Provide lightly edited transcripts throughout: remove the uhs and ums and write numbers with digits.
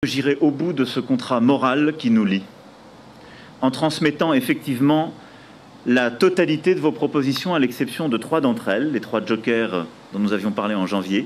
J'irai au bout de ce contrat moral qui nous lie, en transmettant effectivement la totalité de vos propositions, à l'exception de 3 d'entre elles, les 3 jokers dont nous avions parlé en janvier.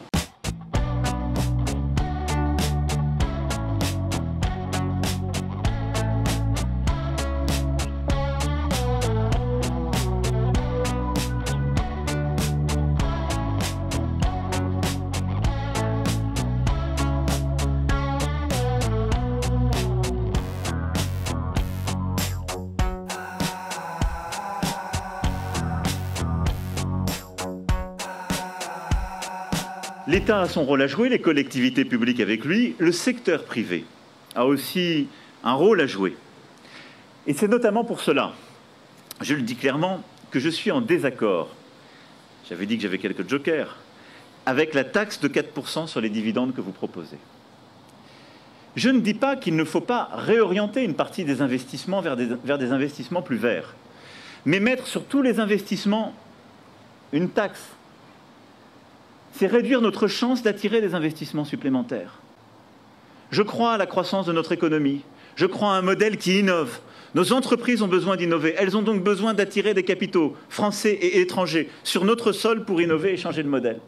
L'État a son rôle à jouer, les collectivités publiques avec lui, le secteur privé a aussi un rôle à jouer. Et c'est notamment pour cela, je le dis clairement, que je suis en désaccord, j'avais dit que j'avais quelques jokers, avec la taxe de 4% sur les dividendes que vous proposez. Je ne dis pas qu'il ne faut pas réorienter une partie des investissements vers des investissements plus verts, mais mettre sur tous les investissements une taxe, c'est réduire notre chance d'attirer des investissements supplémentaires. Je crois à la croissance de notre économie. Je crois à un modèle qui innove. Nos entreprises ont besoin d'innover. Elles ont donc besoin d'attirer des capitaux français et étrangers sur notre sol pour innover et changer de modèle.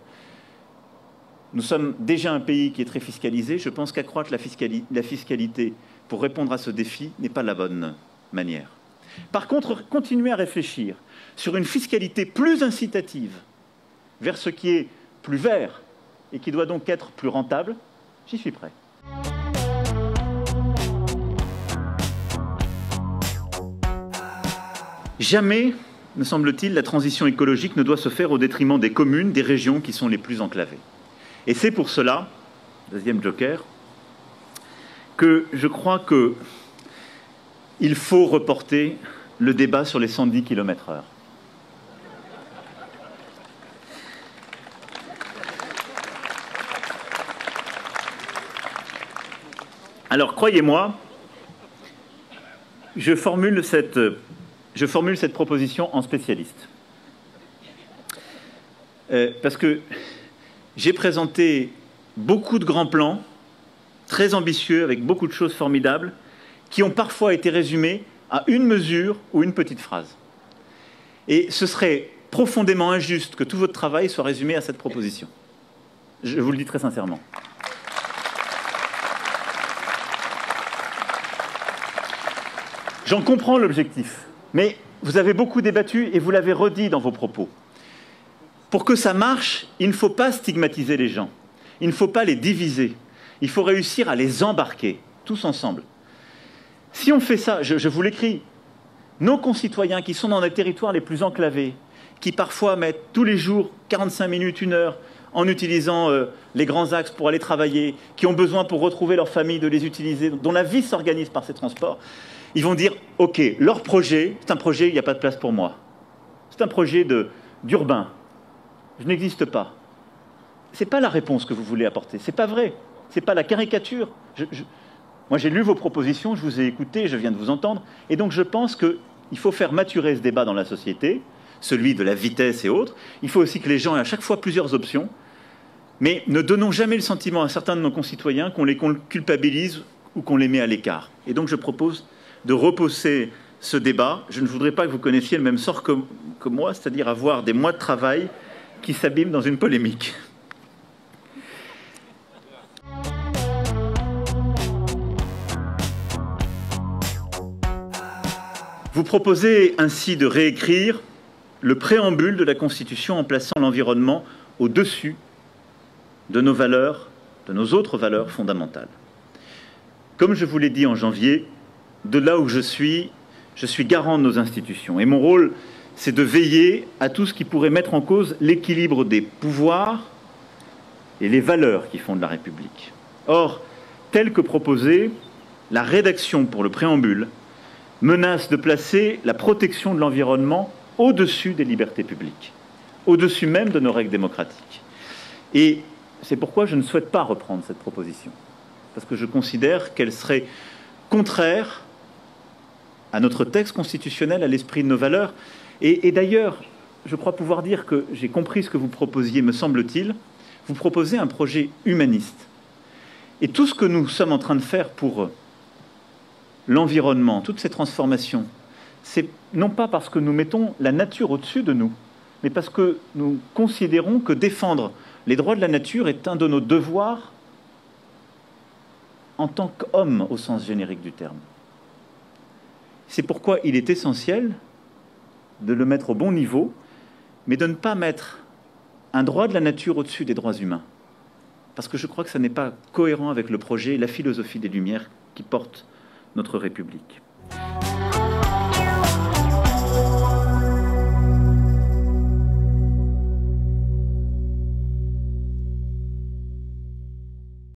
Nous sommes déjà un pays qui est très fiscalisé. Je pense qu'accroître la fiscalité pour répondre à ce défi n'est pas la bonne manière. Par contre, continuer à réfléchir sur une fiscalité plus incitative vers ce qui est plus vert et qui doit donc être plus rentable, j'y suis prêt. Jamais, me semble-t-il, la transition écologique ne doit se faire au détriment des communes, des régions qui sont les plus enclavées. Et c'est pour cela, deuxième joker, que je crois qu'il faut reporter le débat sur les 110 km/h. Alors, croyez-moi, je formule cette proposition en spécialiste. Parce que j'ai présenté beaucoup de grands plans, très ambitieux, avec beaucoup de choses formidables, qui ont parfois été résumés à une mesure ou une petite phrase. Et ce serait profondément injuste que tout votre travail soit résumé à cette proposition. Je vous le dis très sincèrement. J'en comprends l'objectif, mais vous avez beaucoup débattu et vous l'avez redit dans vos propos. Pour que ça marche, il ne faut pas stigmatiser les gens, il ne faut pas les diviser, il faut réussir à les embarquer, tous ensemble. Si on fait ça, je vous l'écris, nos concitoyens qui sont dans les territoires les plus enclavés, qui parfois mettent tous les jours 45 minutes, 1 heure, en utilisant les grands axes pour aller travailler, qui ont besoin pour retrouver leur famille de les utiliser, dont la vie s'organise par ces transports, ils vont dire, OK, leur projet, c'est un projet, il n'y a pas de place pour moi. C'est un projet d'urbain. Je n'existe pas. Ce n'est pas la réponse que vous voulez apporter. Ce n'est pas vrai. Ce n'est pas la caricature. Moi, j'ai lu vos propositions, je vous ai écouté, je viens de vous entendre. Et donc, je pense qu'il faut faire maturer ce débat dans la société, celui de la vitesse et autres. Il faut aussi que les gens aient à chaque fois plusieurs options. Mais ne donnons jamais le sentiment à certains de nos concitoyens qu'on les culpabilise ou qu'on les met à l'écart. Et donc, je propose de repousser ce débat. Je ne voudrais pas que vous connaissiez le même sort que moi, c'est-à-dire avoir des mois de travail qui s'abîment dans une polémique. Vous proposez ainsi de réécrire le préambule de la Constitution en plaçant l'environnement au-dessus de nos valeurs, de nos autres valeurs fondamentales. Comme je vous l'ai dit en janvier, de là où je suis garant de nos institutions. Et mon rôle, c'est de veiller à tout ce qui pourrait mettre en cause l'équilibre des pouvoirs et les valeurs qui fondent la République. Or, tel que proposé, la rédaction pour le préambule menace de placer la protection de l'environnement au-dessus des libertés publiques, au-dessus même de nos règles démocratiques. Et c'est pourquoi je ne souhaite pas reprendre cette proposition, parce que je considère qu'elle serait contraire à notre texte constitutionnel, à l'esprit de nos valeurs. Et d'ailleurs, je crois pouvoir dire que j'ai compris ce que vous proposiez, me semble-t-il. Vous proposez un projet humaniste. Et tout ce que nous sommes en train de faire pour l'environnement, toutes ces transformations, c'est non pas parce que nous mettons la nature au-dessus de nous, mais parce que nous considérons que défendre les droits de la nature est un de nos devoirs en tant qu'homme au sens générique du terme. C'est pourquoi il est essentiel de le mettre au bon niveau, mais de ne pas mettre un droit de la nature au-dessus des droits humains. Parce que je crois que ça n'est pas cohérent avec le projet et la philosophie des Lumières qui portent notre République.